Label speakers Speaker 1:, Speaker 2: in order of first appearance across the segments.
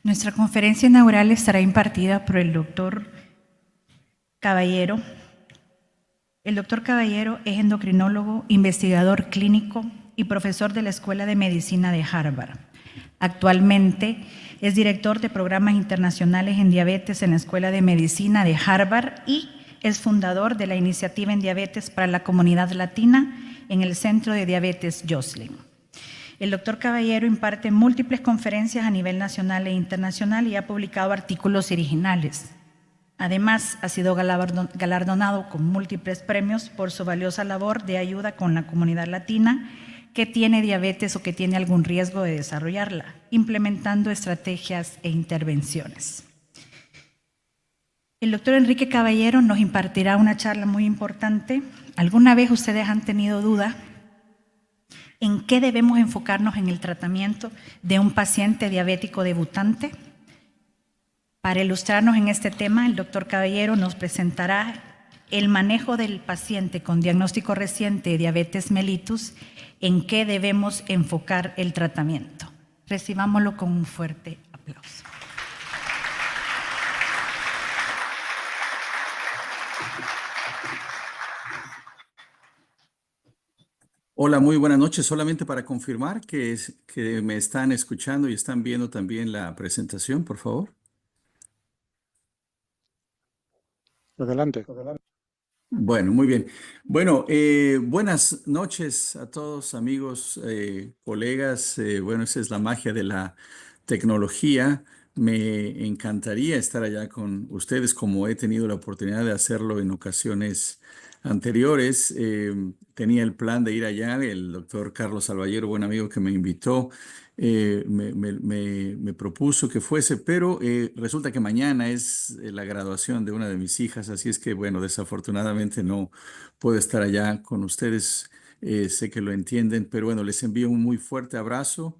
Speaker 1: Nuestra conferencia inaugural estará impartida por el doctor Caballero. El doctor Caballero es endocrinólogo, investigador clínico y profesor de la Escuela de Medicina de Harvard. Actualmente es director de programas internacionales en diabetes en la Escuela de Medicina de Harvard y es fundador de la Iniciativa en Diabetes para la Comunidad Latina en el Centro de Diabetes Joslin. El doctor Caballero imparte múltiples conferencias a nivel nacional e internacional y ha publicado artículos originales. Además, ha sido galardonado con múltiples premios por su valiosa labor de ayuda con la comunidad latina que tiene diabetes o que tiene algún riesgo de desarrollarla, implementando estrategias e intervenciones. El doctor Enrique Caballero nos impartirá una charla muy importante. ¿Alguna vez ustedes han tenido duda en qué debemos enfocarnos en el tratamiento de un paciente diabético debutante? Para ilustrarnos en este tema, el doctor Caballero nos presentará el manejo del paciente con diagnóstico reciente de diabetes mellitus, en qué debemos enfocar el tratamiento. Recibámoslo con un fuerte aplauso.
Speaker 2: Hola, muy buenas noches. Solamente para confirmar que me están escuchando y están viendo también la presentación, por favor.
Speaker 3: Adelante.
Speaker 2: Bueno, muy bien. Bueno, buenas noches a todos, amigos, colegas. Bueno, esa es la magia de la tecnología. Me encantaría estar allá con ustedes, como he tenido la oportunidad de hacerlo en ocasiones anteriores. Tenía el plan de ir allá. El doctor Carlos Alballero, buen amigo que me invitó, me propuso que fuese, pero resulta que mañana es la graduación de una de mis hijas, así es que, bueno, desafortunadamente no puedo estar allá con ustedes. Sé que lo entienden, pero bueno, les envío un muy fuerte abrazo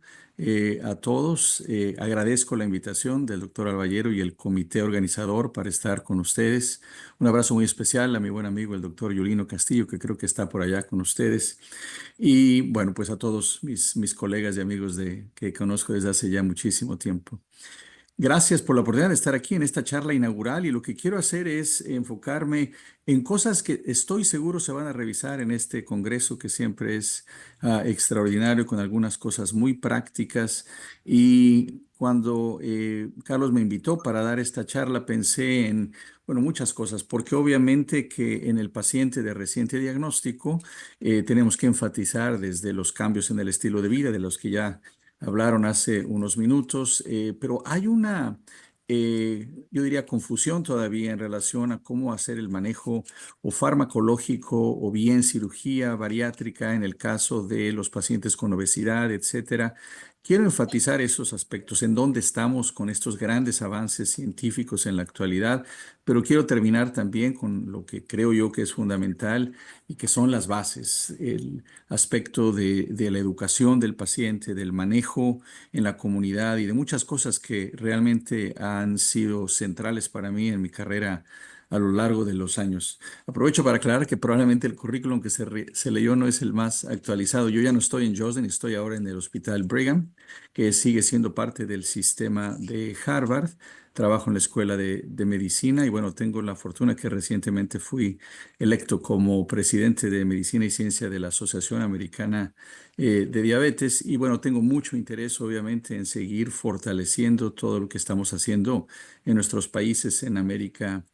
Speaker 2: a todos. Agradezco la invitación del doctor Alballero y el comité organizador para estar con ustedes. Un abrazo muy especial a mi buen amigo, el doctor Yulino Castillo, que creo que está por allá con ustedes. Y bueno, pues a todos mis colegas y amigos que conozco desde hace ya muchísimo tiempo. Gracias por la oportunidad de estar aquí en esta charla inaugural y lo que quiero hacer es enfocarme en cosas que estoy seguro se van a revisar en este congreso que siempre es extraordinario con algunas cosas muy prácticas. Y cuando Carlos me invitó para dar esta charla pensé en, bueno, muchas cosas, porque obviamente que en el paciente de reciente diagnóstico tenemos que enfatizar desde los cambios en el estilo de vida de los que ya hablaron hace unos minutos, pero hay una, yo diría, confusión todavía en relación a cómo hacer el manejo o farmacológico o bien cirugía bariátrica en el caso de los pacientes con obesidad, etcétera. Quiero enfatizar esos aspectos, en dónde estamos con estos grandes avances científicos en la actualidad, pero quiero terminar también con lo que creo yo que es fundamental y que son las bases, el aspecto de la educación del paciente, del manejo en la comunidad y de muchas cosas que realmente han sido centrales para mí en mi carrera a lo largo de los años. Aprovecho para aclarar que probablemente el currículum que se leyó no es el más actualizado. Yo ya no estoy en Joslin, estoy ahora en el Hospital Brigham, que sigue siendo parte del sistema de Harvard. Trabajo en la Escuela de Medicina y bueno, tengo la fortuna que recientemente fui electo como presidente de Medicina y Ciencia de la Asociación Americana de Diabetes. Y bueno, tengo mucho interés, obviamente, en seguir fortaleciendo todo lo que estamos haciendo en nuestros países en América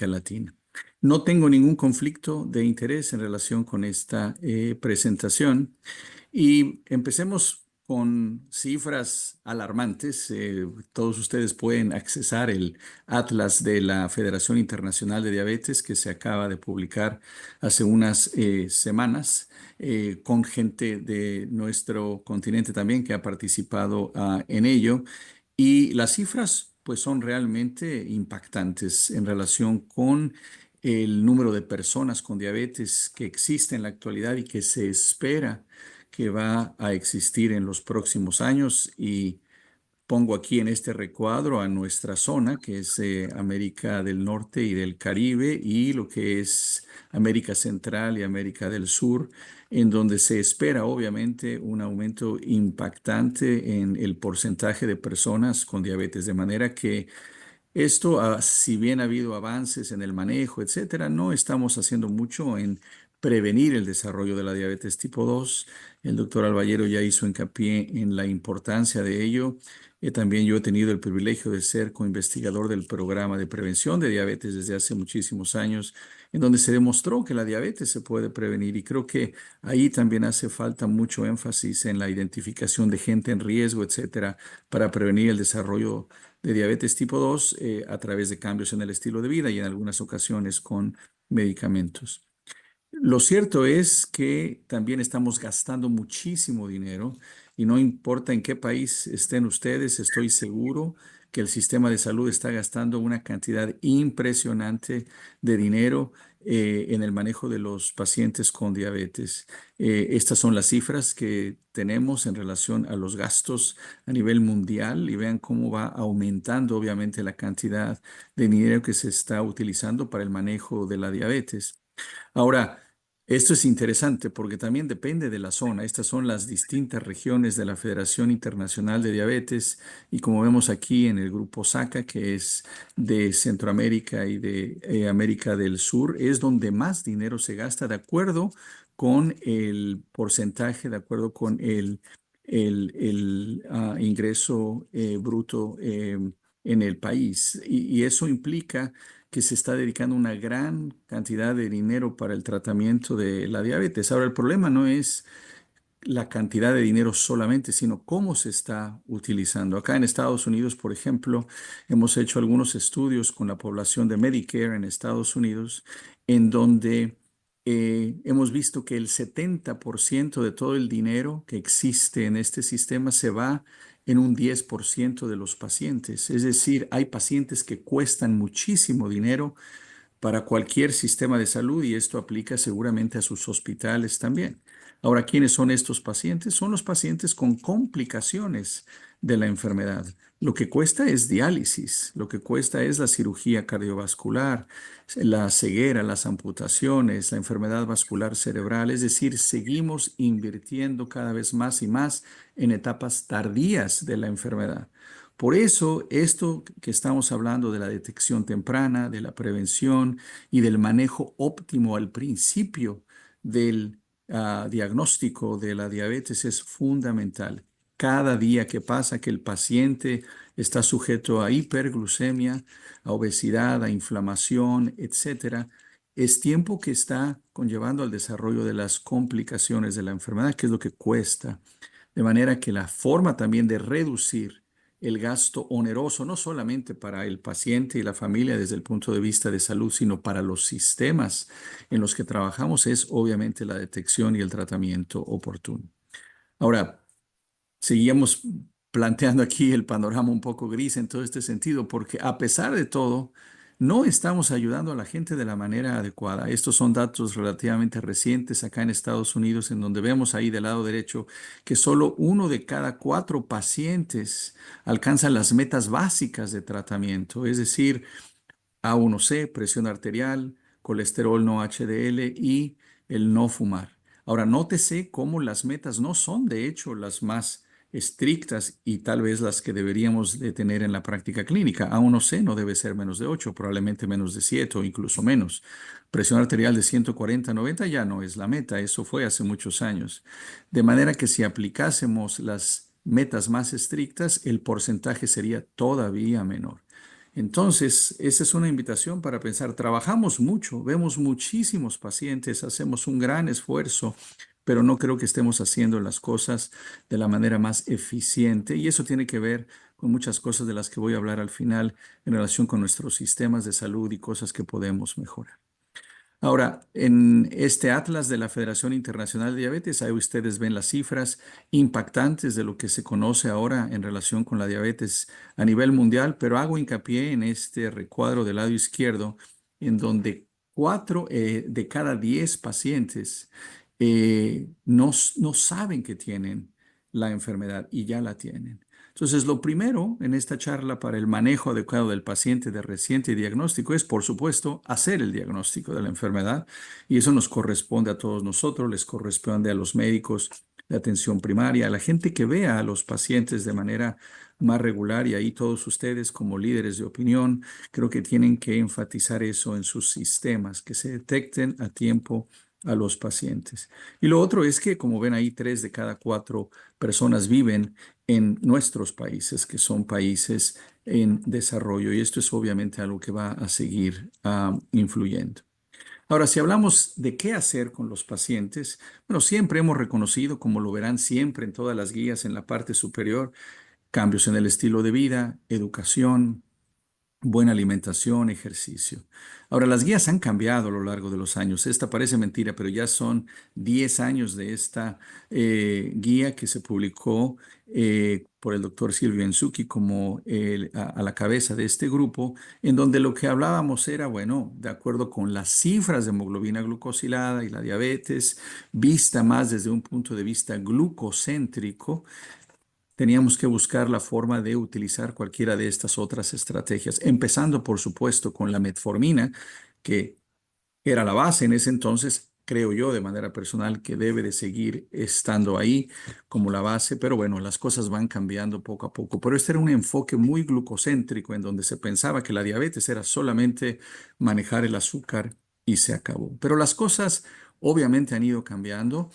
Speaker 2: Latina. No tengo ningún conflicto de interés en relación con esta presentación. Y empecemos con cifras alarmantes. Todos ustedes pueden accesar el Atlas de la Federación Internacional de Diabetes que se acaba de publicar hace unas semanas con gente de nuestro continente también que ha participado en ello. Y las cifras pues son realmente impactantes en relación con el número de personas con diabetes que existe en la actualidad y que se espera que va a existir en los próximos años y pongo aquí en este recuadro a nuestra zona, que es América del Norte y del Caribe, y lo que es América Central y América del Sur, en donde se espera obviamente un aumento impactante en el porcentaje de personas con diabetes, de manera que esto, si bien ha habido avances en el manejo, etcétera, no estamos haciendo mucho en prevenir el desarrollo de la diabetes tipo 2. El doctor Albayero ya hizo hincapié en la importancia de ello. También yo he tenido el privilegio de ser coinvestigador del programa de prevención de diabetes desde hace muchísimos años, en donde se demostró que la diabetes se puede prevenir, y creo que ahí también hace falta mucho énfasis en la identificación de gente en riesgo, etcétera, para prevenir el desarrollo de diabetes tipo 2 a través de cambios en el estilo de vida y en algunas ocasiones con medicamentos. Lo cierto es que también estamos gastando muchísimo dinero, y no importa en qué país estén ustedes, estoy seguro que el sistema de salud está gastando una cantidad impresionante de dinero en el manejo de los pacientes con diabetes. Estas son las cifras que tenemos en relación a los gastos a nivel mundial, y vean cómo va aumentando obviamente la cantidad de dinero que se está utilizando para el manejo de la diabetes. Ahora, esto es interesante porque también depende de la zona. Estas son las distintas regiones de la Federación Internacional de Diabetes, y como vemos aquí en el grupo SACA, que es de Centroamérica y de América del Sur, es donde más dinero se gasta de acuerdo con el porcentaje, de acuerdo con el ingreso bruto en el país. Y eso implica que se está dedicando una gran cantidad de dinero para el tratamiento de la diabetes. Ahora, el problema no es la cantidad de dinero solamente, sino cómo se está utilizando. Acá en Estados Unidos, por ejemplo, hemos hecho algunos estudios con la población de Medicare en Estados Unidos, en donde hemos visto que el 70% de todo el dinero que existe en este sistema se va en un 10% de los pacientes. Es decir, hay pacientes que cuestan muchísimo dinero para cualquier sistema de salud, y esto aplica seguramente a sus hospitales también. Ahora, ¿quiénes son estos pacientes? Son los pacientes con complicaciones de la enfermedad. Lo que cuesta es diálisis, lo que cuesta es la cirugía cardiovascular, la ceguera, las amputaciones, la enfermedad vascular cerebral. Es decir, seguimos invirtiendo cada vez más y más en etapas tardías de la enfermedad. Por eso, esto que estamos hablando de la detección temprana, de la prevención y del manejo óptimo al principio del diagnóstico de la diabetes es fundamental. Cada día que pasa que el paciente está sujeto a hiperglucemia, a obesidad, a inflamación, etcétera, es tiempo que está conllevando al desarrollo de las complicaciones de la enfermedad, que es lo que cuesta. De manera que la forma también de reducir el gasto oneroso, no solamente para el paciente y la familia desde el punto de vista de salud, sino para los sistemas en los que trabajamos, es obviamente la detección y el tratamiento oportuno. Ahora, seguíamos planteando aquí el panorama un poco gris en todo este sentido, porque a pesar de todo, no estamos ayudando a la gente de la manera adecuada. Estos son datos relativamente recientes acá en Estados Unidos, en donde vemos ahí del lado derecho que solo 1 de cada 4 pacientes alcanzan las metas básicas de tratamiento, es decir, A1C, presión arterial, colesterol no HDL y el no fumar. Ahora, nótese cómo las metas no son, de hecho, las más estrictas y tal vez las que deberíamos de tener en la práctica clínica. A1C no debe ser menos de 8, probablemente menos de 7 o incluso menos. Presión arterial de 140/90 ya no es la meta, eso fue hace muchos años. De manera que si aplicásemos las metas más estrictas, el porcentaje sería todavía menor. Entonces, esa es una invitación para pensar. Trabajamos mucho, vemos muchísimos pacientes, hacemos un gran esfuerzo, pero no creo que estemos haciendo las cosas de la manera más eficiente. Y eso tiene que ver con muchas cosas de las que voy a hablar al final en relación con nuestros sistemas de salud y cosas que podemos mejorar. Ahora, en este atlas de la Federación Internacional de Diabetes, ahí ustedes ven las cifras impactantes de lo que se conoce ahora en relación con la diabetes a nivel mundial, pero hago hincapié en este recuadro del lado izquierdo, en donde 4 de cada 10 pacientes no saben que tienen la enfermedad y ya la tienen. Entonces, lo primero en esta charla para el manejo adecuado del paciente de reciente diagnóstico es, por supuesto, hacer el diagnóstico de la enfermedad. Y eso nos corresponde a todos nosotros, les corresponde a los médicos de atención primaria, a la gente que vea a los pacientes de manera más regular. Y ahí todos ustedes, como líderes de opinión, creo que tienen que enfatizar eso en sus sistemas, que se detecten a tiempo a los pacientes. Y lo otro es que, como ven ahí, 3 de cada 4 personas viven en nuestros países, que son países en desarrollo, y esto es obviamente algo que va a seguir influyendo. Ahora, si hablamos de qué hacer con los pacientes, bueno, siempre hemos reconocido, como lo verán siempre en todas las guías en la parte superior, cambios en el estilo de vida, educación, buena alimentación, ejercicio. Ahora, las guías han cambiado a lo largo de los años. Esta parece mentira, pero ya son 10 años de esta guía que se publicó por el doctor Silvio Enzuki como a la cabeza de este grupo, en donde lo que hablábamos era, bueno, de acuerdo con las cifras de hemoglobina glucosilada y la diabetes, vista más desde un punto de vista glucocéntrico, teníamos que buscar la forma de utilizar cualquiera de estas otras estrategias, empezando por supuesto con la metformina, que era la base en ese entonces, creo yo de manera personal que debe de seguir estando ahí como la base, pero bueno, las cosas van cambiando poco a poco. Pero este era un enfoque muy glucocéntrico en donde se pensaba que la diabetes era solamente manejar el azúcar y se acabó. Pero las cosas obviamente han ido cambiando.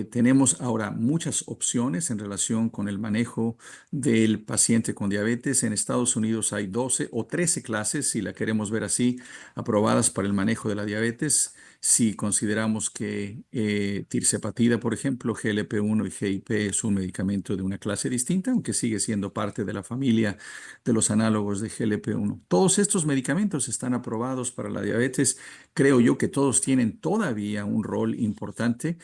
Speaker 2: Tenemos ahora muchas opciones en relación con el manejo del paciente con diabetes. En Estados Unidos hay 12 o 13 clases, si la queremos ver así, aprobadas para el manejo de la diabetes. Si consideramos que tirzepatida, por ejemplo, GLP-1 y GIP es un medicamento de una clase distinta, aunque sigue siendo parte de la familia de los análogos de GLP-1. Todos estos medicamentos están aprobados para la diabetes. Creo yo que todos tienen todavía un rol importante.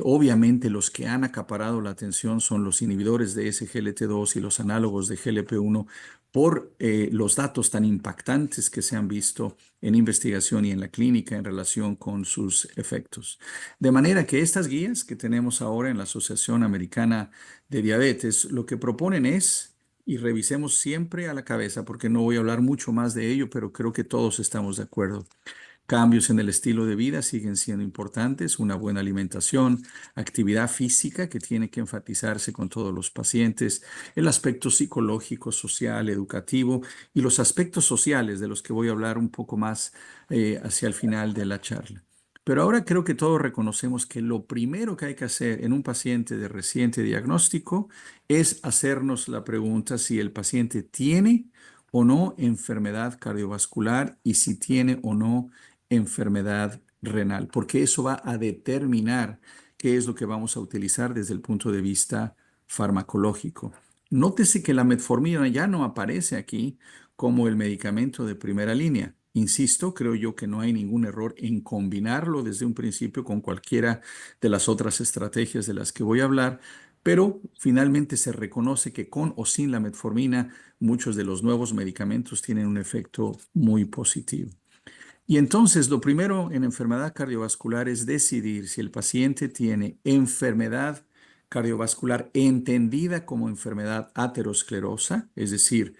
Speaker 2: Obviamente los que han acaparado la atención son los inhibidores de SGLT2 y los análogos de GLP-1 por los datos tan impactantes que se han visto en investigación y en la clínica en relación con sus efectos. De manera que estas guías que tenemos ahora en la Asociación Americana de Diabetes, lo que proponen es, y revisemos siempre a la cabeza, porque no voy a hablar mucho más de ello, pero creo que todos estamos de acuerdo. Cambios en el estilo de vida siguen siendo importantes, una buena alimentación, actividad física que tiene que enfatizarse con todos los pacientes, el aspecto psicológico, social, educativo y los aspectos sociales de los que voy a hablar un poco más hacia el final de la charla. Pero ahora creo que todos reconocemos que lo primero que hay que hacer en un paciente de reciente diagnóstico es hacernos la pregunta si el paciente tiene o no enfermedad cardiovascular y si tiene o no enfermedad renal, porque eso va a determinar qué es lo que vamos a utilizar desde el punto de vista farmacológico. Nótese que la metformina ya no aparece aquí como el medicamento de primera línea. Insisto, creo yo que no hay ningún error en combinarlo desde un principio con cualquiera de las otras estrategias de las que voy a hablar, pero finalmente se reconoce que con o sin la metformina muchos de los nuevos medicamentos tienen un efecto muy positivo. Y entonces lo primero en enfermedad cardiovascular es decidir si el paciente tiene enfermedad cardiovascular entendida como enfermedad aterosclerosa, es decir,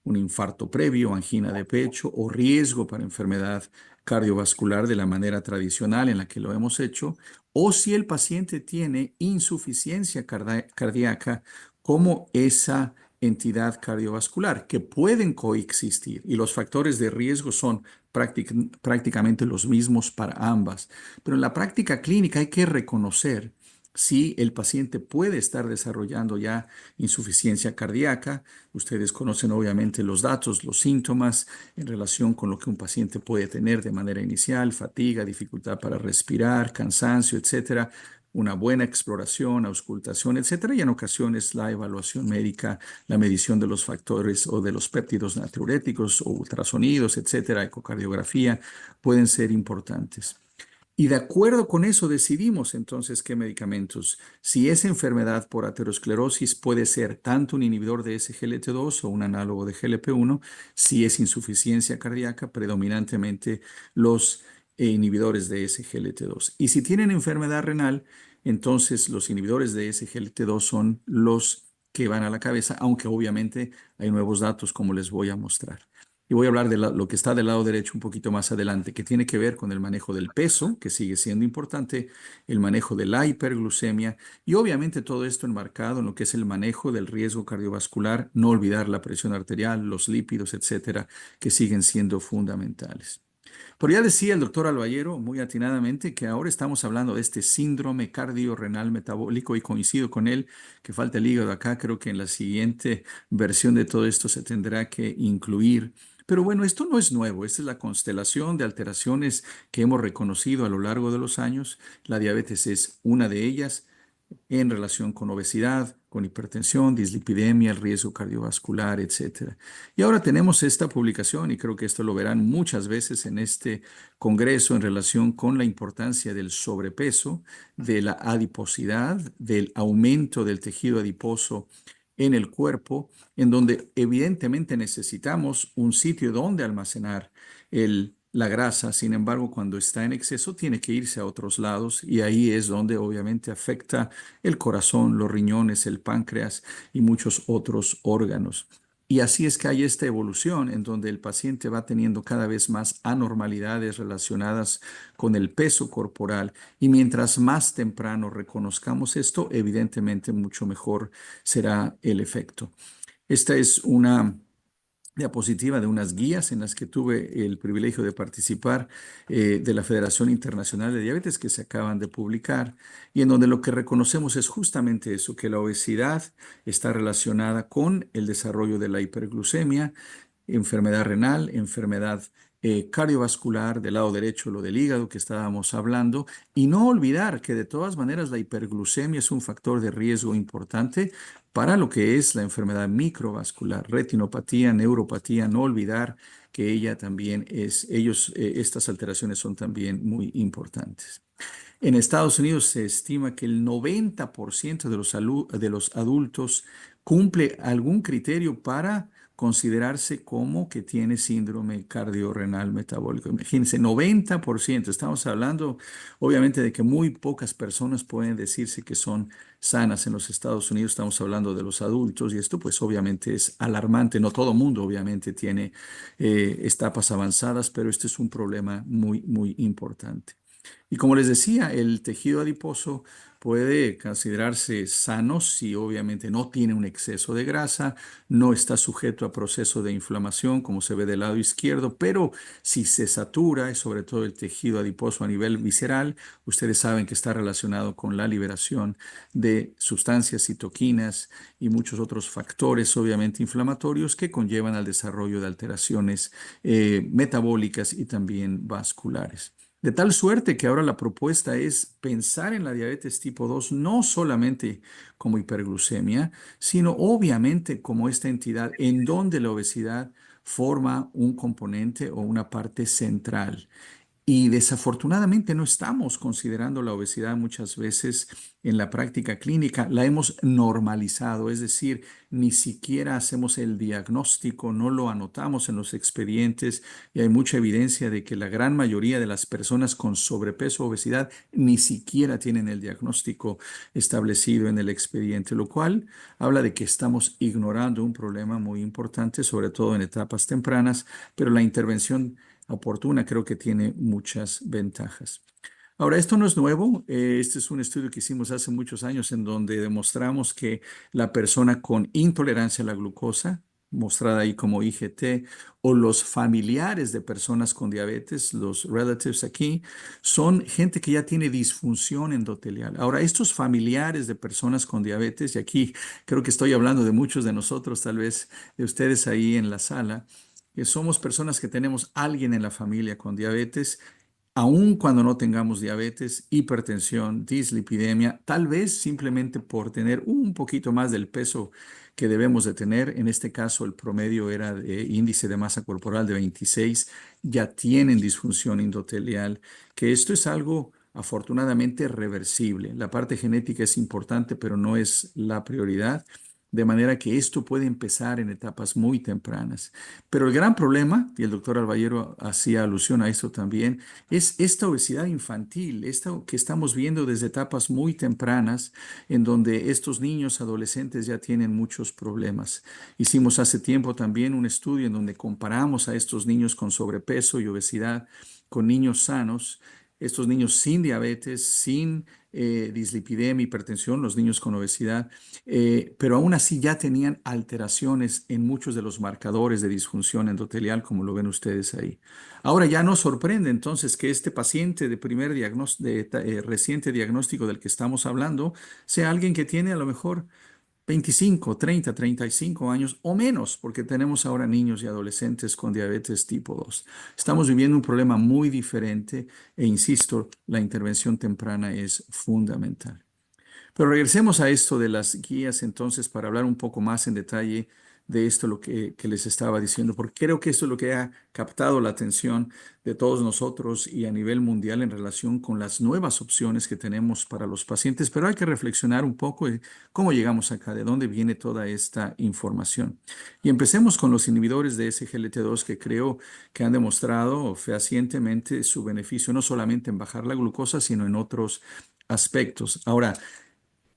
Speaker 2: un infarto previo, angina de pecho o riesgo para enfermedad cardiovascular de la manera tradicional en la que lo hemos hecho, o si el paciente tiene insuficiencia cardíaca como esa entidad cardiovascular, que pueden coexistir y los factores de riesgo son prácticamente los mismos para ambas. Pero en la práctica clínica hay que reconocer si el paciente puede estar desarrollando ya insuficiencia cardíaca. Ustedes conocen obviamente los datos, los síntomas en relación con lo que un paciente puede tener de manera inicial: fatiga, dificultad para respirar, cansancio, etcétera. Una buena exploración, auscultación, etcétera, y en ocasiones la evaluación médica, la medición de los factores o de los péptidos natriuréticos o ultrasonidos, etcétera, ecocardiografía, pueden ser importantes. Y de acuerdo con eso decidimos entonces qué medicamentos. Si es enfermedad por aterosclerosis, puede ser tanto un inhibidor de SGLT2 o un análogo de GLP-1. Si es insuficiencia cardíaca, predominantemente los inhibidores de SGLT2. Y si tienen enfermedad renal, entonces los inhibidores de SGLT2 son los que van a la cabeza, aunque obviamente hay nuevos datos como les voy a mostrar. Y voy a hablar de lo que está del lado derecho un poquito más adelante, que tiene que ver con el manejo del peso, que sigue siendo importante, el manejo de la hiperglucemia y obviamente todo esto enmarcado en lo que es el manejo del riesgo cardiovascular, no olvidar la presión arterial, los lípidos, etcétera, que siguen siendo fundamentales. Pero ya decía el doctor Albayero muy atinadamente que ahora estamos hablando de este síndrome cardiorrenal metabólico y coincido con él que falta el hígado acá. Creo que en la siguiente versión de todo esto se tendrá que incluir. Pero bueno, esto no es nuevo, esta es la constelación de alteraciones que hemos reconocido a lo largo de los años. La diabetes es una de ellas en relación con obesidad, con hipertensión, dislipidemia, el riesgo cardiovascular, etcétera. Y ahora tenemos esta publicación, y creo que esto lo verán muchas veces en este congreso en relación con la importancia del sobrepeso, de la adiposidad, del aumento del tejido adiposo en el cuerpo, en donde evidentemente necesitamos un sitio donde almacenar la grasa. Sin embargo, cuando está en exceso, tiene que irse a otros lados y ahí es donde obviamente afecta el corazón, los riñones, el páncreas y muchos otros órganos. Y así es que hay esta evolución en donde el paciente va teniendo cada vez más anormalidades relacionadas con el peso corporal y mientras más temprano reconozcamos esto, evidentemente mucho mejor será el efecto. Esta es una diapositiva de unas guías en las que tuve el privilegio de participar de la Federación Internacional de Diabetes que se acaban de publicar y en donde lo que reconocemos es justamente eso, que la obesidad está relacionada con el desarrollo de la hiperglucemia, enfermedad renal, enfermedad cardiovascular, del lado derecho lo del hígado que estábamos hablando, y no olvidar que de todas maneras la hiperglucemia es un factor de riesgo importante para lo que es la enfermedad microvascular, retinopatía, neuropatía, no olvidar que ella también estas alteraciones son también muy importantes. En Estados Unidos se estima que el 90% de los adultos cumple algún criterio para considerarse como que tiene síndrome cardiorrenal metabólico. Imagínense, 90%. Estamos hablando, obviamente, de que muy pocas personas pueden decirse que son sanas en los Estados Unidos. Estamos hablando de los adultos y esto pues obviamente es alarmante. No todo mundo obviamente tiene etapas avanzadas, pero este es un problema muy, muy importante. Y como les decía, el tejido adiposo puede considerarse sano si obviamente no tiene un exceso de grasa, no está sujeto a proceso de inflamación como se ve del lado izquierdo, pero si se satura, y sobre todo el tejido adiposo a nivel visceral, ustedes saben que está relacionado con la liberación de sustancias citoquinas y muchos otros factores obviamente inflamatorios que conllevan al desarrollo de alteraciones metabólicas y también vasculares. De tal suerte que ahora la propuesta es pensar en la diabetes tipo 2 no solamente como hiperglucemia, sino obviamente como esta entidad en donde la obesidad forma un componente o una parte central. Y desafortunadamente no estamos considerando la obesidad muchas veces en la práctica clínica. La hemos normalizado, es decir, ni siquiera hacemos el diagnóstico, no lo anotamos en los expedientes y hay mucha evidencia de que la gran mayoría de las personas con sobrepeso o obesidad ni siquiera tienen el diagnóstico establecido en el expediente, lo cual habla de que estamos ignorando un problema muy importante, sobre todo en etapas tempranas, pero la intervención oportuna creo que tiene muchas ventajas. Ahora, esto no es nuevo. Este es un estudio que hicimos hace muchos años en donde demostramos que la persona con intolerancia a la glucosa, mostrada ahí como IGT, o los familiares de personas con diabetes, los relatives aquí, son gente que ya tiene disfunción endotelial. Ahora, estos familiares de personas con diabetes, y aquí creo que estoy hablando de muchos de nosotros, tal vez de ustedes ahí en la sala, que somos personas que tenemos alguien en la familia con diabetes, aun cuando no tengamos diabetes, hipertensión, dislipidemia, tal vez simplemente por tener un poquito más del peso que debemos de tener, en este caso el promedio era de índice de masa corporal de 26, ya tienen disfunción endotelial, que esto es algo afortunadamente reversible. La parte genética es importante, pero no es la prioridad. de manera que esto puede empezar en etapas muy tempranas. Pero el gran problema, y el doctor Alballero hacía alusión a esto también, es esta obesidad infantil, esta que estamos viendo desde etapas muy tempranas, en donde estos niños adolescentes ya tienen muchos problemas. Hicimos hace tiempo también un estudio en donde comparamos a estos niños con sobrepeso y obesidad con niños sanos, estos niños sin diabetes, sin dislipidemia, hipertensión, los niños con obesidad, pero aún así ya tenían alteraciones en muchos de los marcadores de disfunción endotelial, como lo ven ustedes ahí. Ahora ya nos sorprende entonces que este paciente de reciente diagnóstico del que estamos hablando sea alguien que tiene a lo mejor 25, 30, 35 años o menos, porque tenemos ahora niños y adolescentes con diabetes tipo 2. Estamos viviendo un problema muy diferente e insisto, la intervención temprana es fundamental. Pero regresemos a esto de las guías entonces para hablar un poco más en detalle de esto lo que les estaba diciendo, porque creo que esto es lo que ha captado la atención de todos nosotros y a nivel mundial en relación con las nuevas opciones que tenemos para los pacientes, pero hay que reflexionar un poco de cómo llegamos acá, de dónde viene toda esta información. Y empecemos con los inhibidores de SGLT2 que creo que han demostrado fehacientemente su beneficio, no solamente en bajar la glucosa, sino en otros aspectos. Ahora,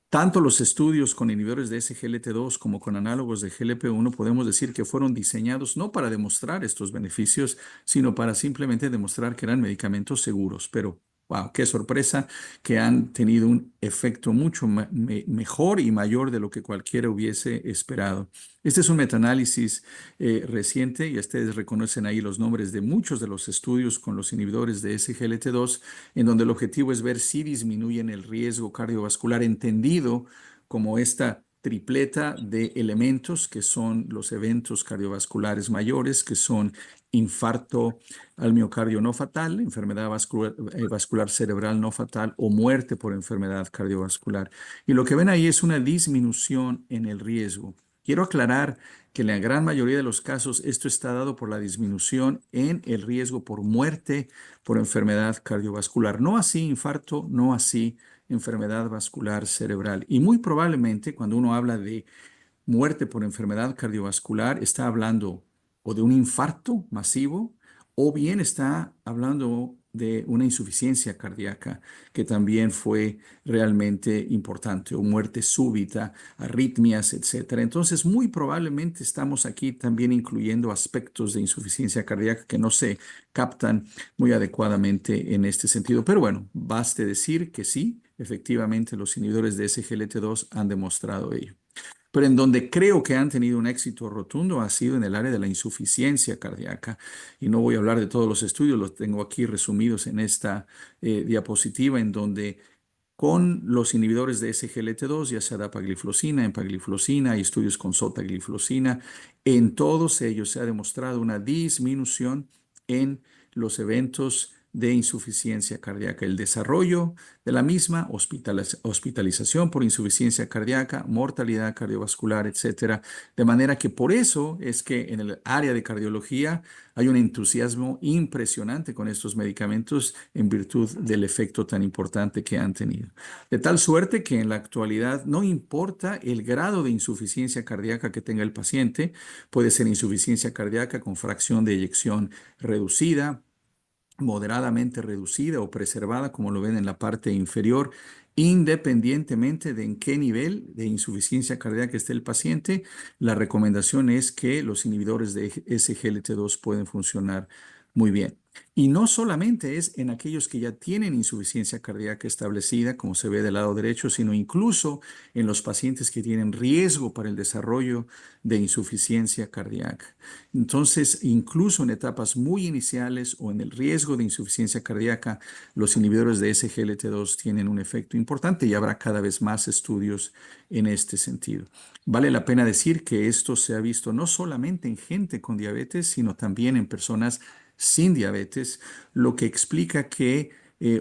Speaker 2: tanto los estudios con inhibidores de SGLT2 como con análogos de GLP-1 podemos decir que fueron diseñados no para demostrar estos beneficios, sino para simplemente demostrar que eran medicamentos seguros. Pero, wow, qué sorpresa que han tenido un efecto mucho mejor y mayor de lo que cualquiera hubiese esperado. Este es un metaanálisis reciente y ustedes reconocen ahí los nombres de muchos de los estudios con los inhibidores de SGLT2 en donde el objetivo es ver si disminuyen el riesgo cardiovascular, entendido como esta tripleta de elementos que son los eventos cardiovasculares mayores, que son infarto al miocardio no fatal, enfermedad vascular cerebral no fatal o muerte por enfermedad cardiovascular. Y lo que ven ahí es una disminución en el riesgo. Quiero aclarar que en la gran mayoría de los casos esto está dado por la disminución en el riesgo por muerte por enfermedad cardiovascular. No así infarto, no así enfermedad vascular cerebral. Y muy probablemente cuando uno habla de muerte por enfermedad cardiovascular, está hablando o de un infarto masivo o bien está hablando de una insuficiencia cardíaca que también fue realmente importante o muerte súbita, arritmias, etcétera. Entonces, muy probablemente estamos aquí también incluyendo aspectos de insuficiencia cardíaca que no se captan muy adecuadamente en este sentido. Pero bueno, baste decir que sí, efectivamente los inhibidores de SGLT2 han demostrado ello. Pero en donde creo que han tenido un éxito rotundo ha sido en el área de la insuficiencia cardíaca. Y no voy a hablar de todos los estudios, los tengo aquí resumidos en esta diapositiva, en donde con los inhibidores de SGLT2, ya sea dapagliflozina, empagliflozina, hay estudios con sotagliflozina, en todos ellos se ha demostrado una disminución en los eventos de insuficiencia cardíaca, el desarrollo de la misma, hospitalización por insuficiencia cardíaca, mortalidad cardiovascular, etcétera. De manera que por eso es que en el área de cardiología hay un entusiasmo impresionante con estos medicamentos en virtud del efecto tan importante que han tenido. De tal suerte que en la actualidad no importa el grado de insuficiencia cardíaca que tenga el paciente, puede ser insuficiencia cardíaca con fracción de eyección reducida, moderadamente reducida o preservada, como lo ven en la parte inferior, independientemente de en qué nivel de insuficiencia cardíaca esté el paciente, la recomendación es que los inhibidores de SGLT2 pueden funcionar muy bien. Y no solamente es en aquellos que ya tienen insuficiencia cardíaca establecida, como se ve del lado derecho, sino incluso en los pacientes que tienen riesgo para el desarrollo de insuficiencia cardíaca. Entonces, incluso en etapas muy iniciales o en el riesgo de insuficiencia cardíaca, los inhibidores de SGLT2 tienen un efecto importante y habrá cada vez más estudios en este sentido. Vale la pena decir que esto se ha visto no solamente en gente con diabetes, sino también en personas sin diabetes, lo que explica que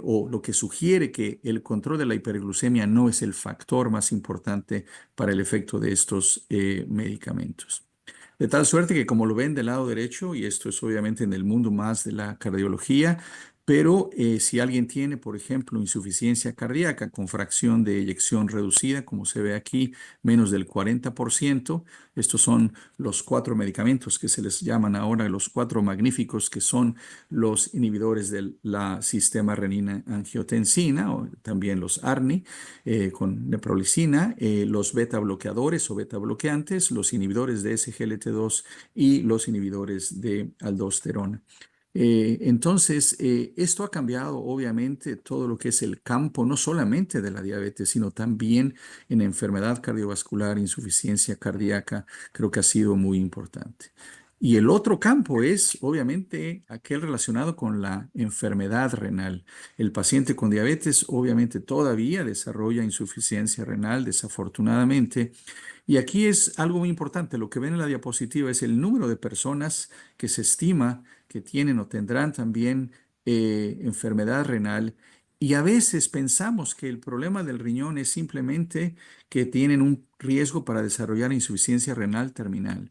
Speaker 2: o lo que sugiere que el control de la hiperglucemia no es el factor más importante para el efecto de estos medicamentos. De tal suerte que como lo ven del lado derecho, y esto es obviamente en el mundo más de la cardiología, Pero si alguien tiene, por ejemplo, insuficiencia cardíaca con fracción de eyección reducida, como se ve aquí, menos del 40%, estos son los 4 medicamentos que se les llaman ahora los 4 magníficos, que son los inhibidores del sistema renina-angiotensina, o también los ARNI, con neprolicina, los beta bloqueadores o beta bloqueantes, los inhibidores de SGLT2 y los inhibidores de aldosterona. Entonces, esto ha cambiado obviamente todo lo que es el campo, no solamente de la diabetes, sino también en enfermedad cardiovascular, insuficiencia cardíaca, creo que ha sido muy importante. Y el otro campo es obviamente aquel relacionado con la enfermedad renal. El paciente con diabetes obviamente todavía desarrolla insuficiencia renal, desafortunadamente. Y aquí es algo muy importante. Lo que ven en la diapositiva es el número de personas que se estima que tienen o tendrán también enfermedad renal. Y a veces pensamos que el problema del riñón es simplemente que tienen un riesgo para desarrollar insuficiencia renal terminal.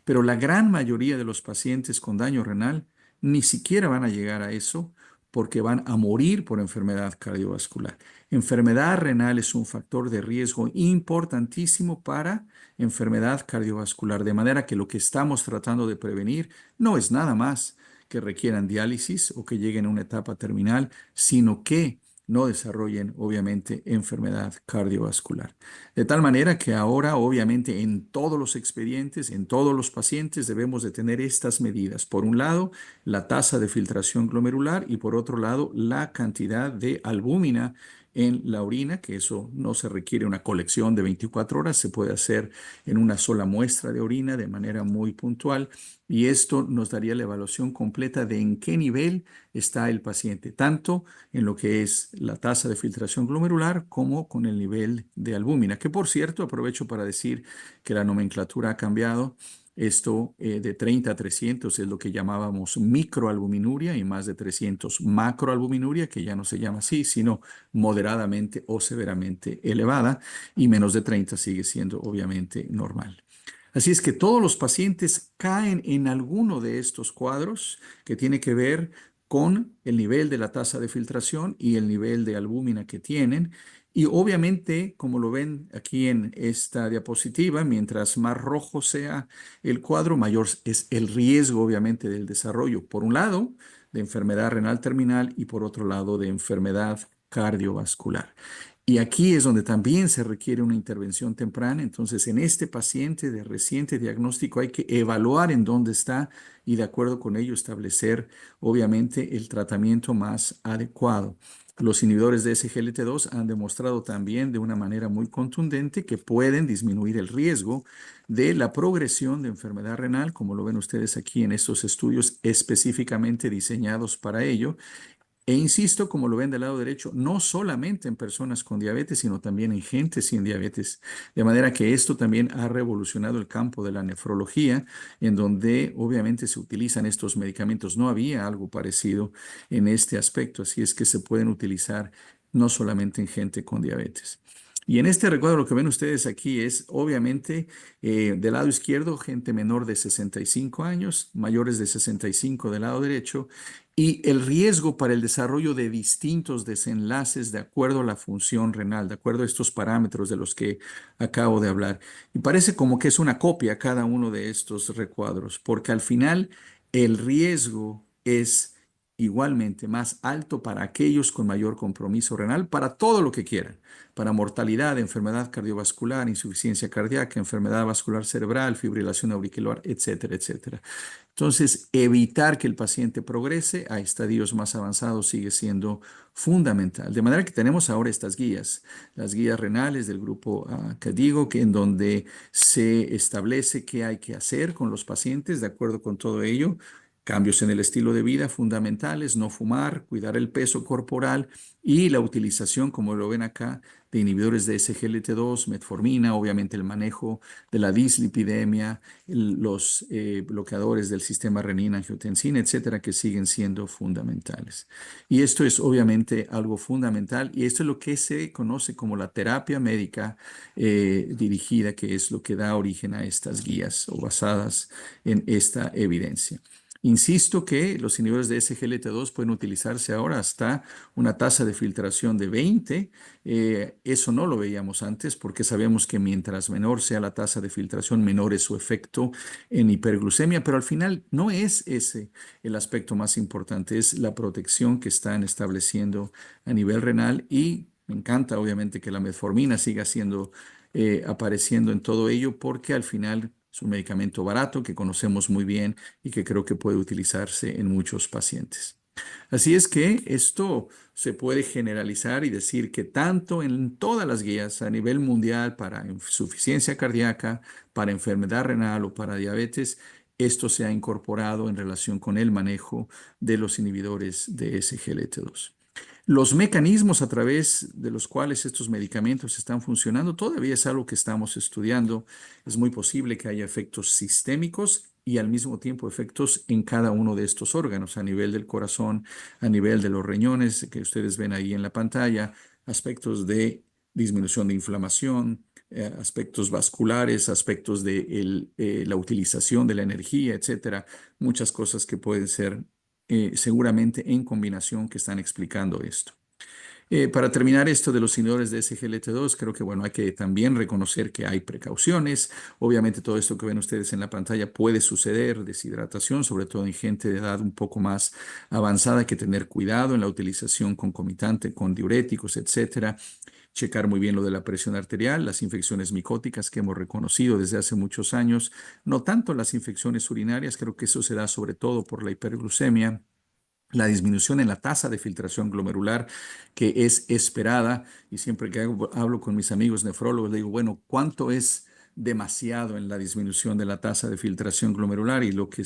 Speaker 2: Pero la gran mayoría de los pacientes con daño renal ni siquiera van a llegar a eso porque van a morir por enfermedad cardiovascular. Enfermedad renal es un factor de riesgo importantísimo para enfermedad cardiovascular, de manera que lo que estamos tratando de prevenir no es nada más que requieran diálisis o que lleguen a una etapa terminal, sino que no desarrollen obviamente enfermedad cardiovascular. De tal manera que ahora obviamente en todos los expedientes, en todos los pacientes debemos de tener estas medidas. Por un lado, la tasa de filtración glomerular y por otro lado, la cantidad de albúmina en la orina, que eso no se requiere una colección de 24 horas, se puede hacer en una sola muestra de orina de manera muy puntual y esto nos daría la evaluación completa de en qué nivel está el paciente, tanto en lo que es la tasa de filtración glomerular como con el nivel de albúmina, que por cierto aprovecho para decir que la nomenclatura ha cambiado. Esto de 30 a 300 es lo que llamábamos microalbuminuria y más de 300 macroalbuminuria, que ya no se llama así, sino moderadamente o severamente elevada, y menos de 30 sigue siendo obviamente normal. Así es que todos los pacientes caen en alguno de estos cuadros que tiene que ver con el nivel de la tasa de filtración y el nivel de albúmina que tienen. Y obviamente, como lo ven aquí en esta diapositiva, mientras más rojo sea el cuadro, mayor es el riesgo, obviamente, del desarrollo, por un lado, de enfermedad renal terminal y por otro lado, de enfermedad cardiovascular. Y aquí es donde también se requiere una intervención temprana. Entonces, en este paciente de reciente diagnóstico hay que evaluar en dónde está y de acuerdo con ello establecer, obviamente, el tratamiento más adecuado. Los inhibidores de SGLT2 han demostrado también de una manera muy contundente que pueden disminuir el riesgo de la progresión de enfermedad renal, como lo ven ustedes aquí en estos estudios específicamente diseñados para ello. E insisto, como lo ven del lado derecho, no solamente en personas con diabetes, sino también en gente sin diabetes. De manera que esto también ha revolucionado el campo de la nefrología, en donde obviamente se utilizan estos medicamentos. No había algo parecido en este aspecto, así es que se pueden utilizar no solamente en gente con diabetes. Y en este recuadro lo que ven ustedes aquí es obviamente del lado izquierdo gente menor de 65 años, mayores de 65 del lado derecho y el riesgo para el desarrollo de distintos desenlaces de acuerdo a la función renal, de acuerdo a estos parámetros de los que acabo de hablar. Y parece como que es una copia cada uno de estos recuadros, porque al final el riesgo es igualmente más alto para aquellos con mayor compromiso renal, para todo lo que quieran, para mortalidad, enfermedad cardiovascular, insuficiencia cardíaca, enfermedad vascular cerebral, fibrilación auricular, etcétera, etcétera. Entonces, evitar que el paciente progrese a estadios más avanzados sigue siendo fundamental. De manera que tenemos ahora estas guías, las guías renales del grupo CADIGO, en donde se establece qué hay que hacer con los pacientes de acuerdo con todo ello. Cambios en el estilo de vida fundamentales, no fumar, cuidar el peso corporal y la utilización, como lo ven acá, de inhibidores de SGLT2, metformina, obviamente el manejo de la dislipidemia, los bloqueadores del sistema renina-angiotensina, etcétera, que siguen siendo fundamentales. Y esto es obviamente algo fundamental y esto es lo que se conoce como la terapia médica dirigida, que es lo que da origen a estas guías o basadas en esta evidencia. Insisto que los inhibidores de SGLT2 pueden utilizarse ahora hasta una tasa de filtración de 20. Eso no lo veíamos antes porque sabemos que mientras menor sea la tasa de filtración, menor es su efecto en hiperglucemia, pero al final no es ese el aspecto más importante, es la protección que están estableciendo a nivel renal y me encanta obviamente que la metformina siga siendo apareciendo en todo ello porque al final es un medicamento barato que conocemos muy bien y que creo que puede utilizarse en muchos pacientes. Así es que esto se puede generalizar y decir que tanto en todas las guías a nivel mundial para insuficiencia cardíaca, para enfermedad renal o para diabetes, esto se ha incorporado en relación con el manejo de los inhibidores de SGLT2. Los mecanismos a través de los cuales estos medicamentos están funcionando todavía es algo que estamos estudiando. Es muy posible que haya efectos sistémicos y al mismo tiempo efectos en cada uno de estos órganos, a nivel del corazón, a nivel de los riñones, que ustedes ven ahí en la pantalla, aspectos de disminución de inflamación, aspectos vasculares, aspectos de la utilización de la energía, etcétera. Muchas cosas que pueden ser seguramente en combinación que están explicando esto. Para terminar esto de los inhibidores de SGLT2, creo que bueno, hay que también reconocer que hay precauciones. Obviamente todo esto que ven ustedes en la pantalla puede suceder, deshidratación, sobre todo en gente de edad un poco más avanzada, hay que tener cuidado en la utilización concomitante con diuréticos, etcétera. Checar muy bien lo de la presión arterial, las infecciones micóticas que hemos reconocido desde hace muchos años, no tanto las infecciones urinarias, creo que eso se da sobre todo por la hiperglucemia, la disminución en la tasa de filtración glomerular que es esperada. Y siempre que hablo con mis amigos nefrólogos, le digo, bueno, ¿cuánto es demasiado en la disminución de la tasa de filtración glomerular? Y lo que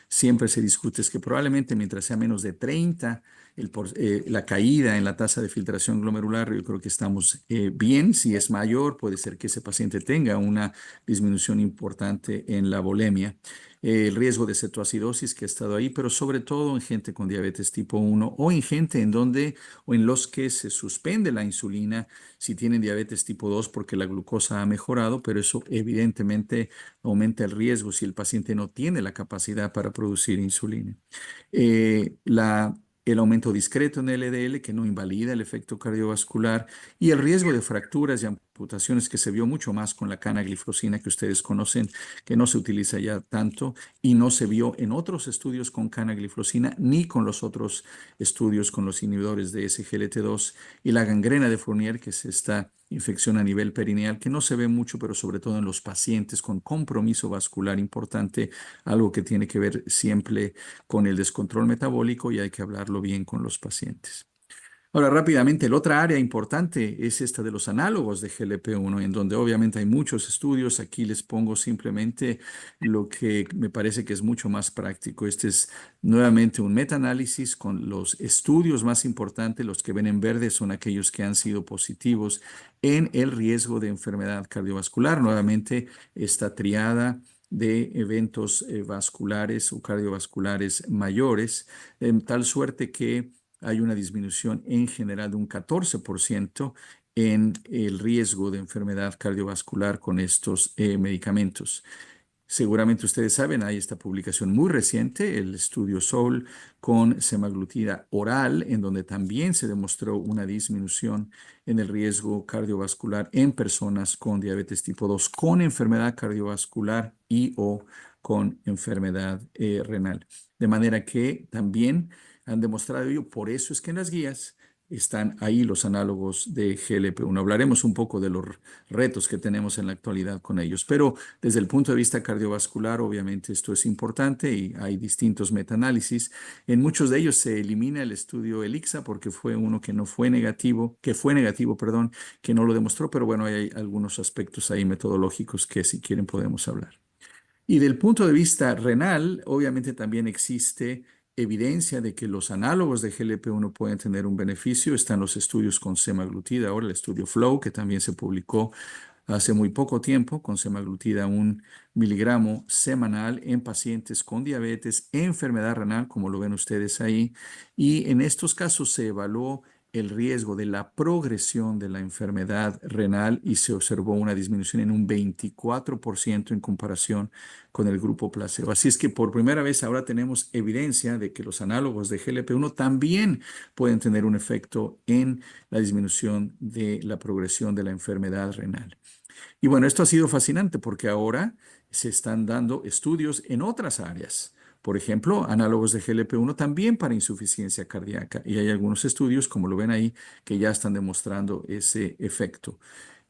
Speaker 2: siempre se discute es que probablemente mientras sea menos de 30, la caída en la tasa de filtración glomerular, yo creo que estamos bien. Si es mayor, puede ser que ese paciente tenga una disminución importante en la volemia, el riesgo de cetoacidosis que ha estado ahí, pero sobre todo en gente con diabetes tipo 1 o en gente en donde o en los que se suspende la insulina si tienen diabetes tipo 2 porque la glucosa ha mejorado, pero eso evidentemente aumenta el riesgo si el paciente no tiene la capacidad para producir insulina. Eh, la el aumento discreto en LDL que no invalida el efecto cardiovascular y el riesgo de fracturas y amputaciones que se vio mucho más con la canagliflozina que ustedes conocen, que no se utiliza ya tanto y no se vio en otros estudios con canagliflozina ni con los otros estudios con los inhibidores de SGLT2 y la gangrena de Fournier, que es esta infección a nivel perineal que no se ve mucho, pero sobre todo en los pacientes con compromiso vascular importante, algo que tiene que ver siempre con el descontrol metabólico y hay que hablarlo bien con los pacientes. Ahora, rápidamente, la otra área importante es esta de los análogos de GLP-1, en donde obviamente hay muchos estudios. Aquí les pongo simplemente lo que me parece que es mucho más práctico. Este es nuevamente un metaanálisis con los estudios más importantes. Los que ven en verde son aquellos que han sido positivos en el riesgo de enfermedad cardiovascular. Nuevamente, esta triada de eventos vasculares o cardiovasculares mayores, en tal suerte que hay una disminución en general de un 14% en el riesgo de enfermedad cardiovascular con estos medicamentos. Seguramente ustedes saben, hay esta publicación muy reciente, el estudio SOUL con semaglutida oral, en donde también se demostró una disminución en el riesgo cardiovascular en personas con diabetes tipo 2, con enfermedad cardiovascular y o con enfermedad renal. De manera que también han demostrado ello, por eso es que en las guías están ahí los análogos de GLP-1. Hablaremos un poco de los retos que tenemos en la actualidad con ellos, pero desde el punto de vista cardiovascular, obviamente esto es importante y hay distintos metaanálisis. En muchos de ellos se elimina el estudio ELIXA porque fue uno que no fue negativo, que fue negativo, perdón, que no lo demostró, pero bueno, hay algunos aspectos ahí metodológicos que si quieren podemos hablar. Y del punto de vista renal, obviamente también existe evidencia de que los análogos de GLP-1 pueden tener un beneficio. Están los estudios con semaglutida, ahora el estudio FLOW, que también se publicó hace muy poco tiempo, con semaglutida 1 miligramo semanal en pacientes con diabetes, enfermedad renal, como lo ven ustedes ahí. Y en estos casos se evaluó el riesgo de la progresión de la enfermedad renal y se observó una disminución en un 24% en comparación con el grupo placebo. Así es que por primera vez ahora tenemos evidencia de que los análogos de GLP-1 también pueden tener un efecto en la disminución de la progresión de la enfermedad renal. Y bueno, esto ha sido fascinante porque ahora se están dando estudios en otras áreas. Por ejemplo, análogos de GLP-1 también para insuficiencia cardíaca. Y hay algunos estudios, como lo ven ahí, que ya están demostrando ese efecto.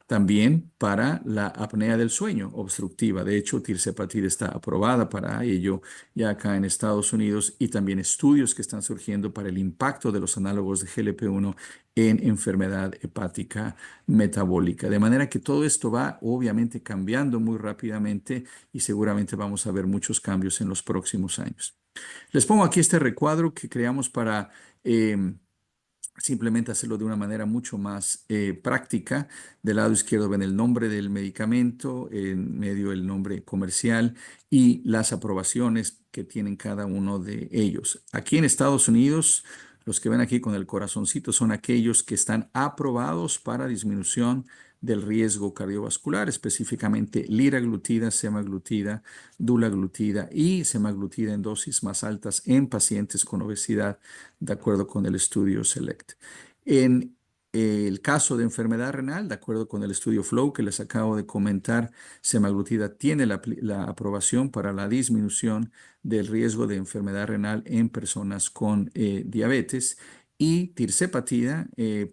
Speaker 2: También para la apnea del sueño obstructiva. De hecho, tirzepatide está aprobada para ello ya acá en Estados Unidos y también estudios que están surgiendo para el impacto de los análogos de GLP-1 en enfermedad hepática metabólica. De manera que todo esto va obviamente cambiando muy rápidamente y seguramente vamos a ver muchos cambios en los próximos años. Les pongo aquí este recuadro que creamos para simplemente hacerlo de una manera mucho más práctica. Del lado izquierdo ven el nombre del medicamento, en medio el nombre comercial y las aprobaciones que tienen cada uno de ellos. Aquí en Estados Unidos, los que ven aquí con el corazoncito son aquellos que están aprobados para disminución del riesgo cardiovascular, específicamente liraglutida, semaglutida, dulaglutida y semaglutida en dosis más altas en pacientes con obesidad, de acuerdo con el estudio SELECT. En el caso de enfermedad renal, de acuerdo con el estudio FLOW que les acabo de comentar, semaglutida tiene la aprobación para la disminución del riesgo de enfermedad renal en personas con diabetes y tirzepatida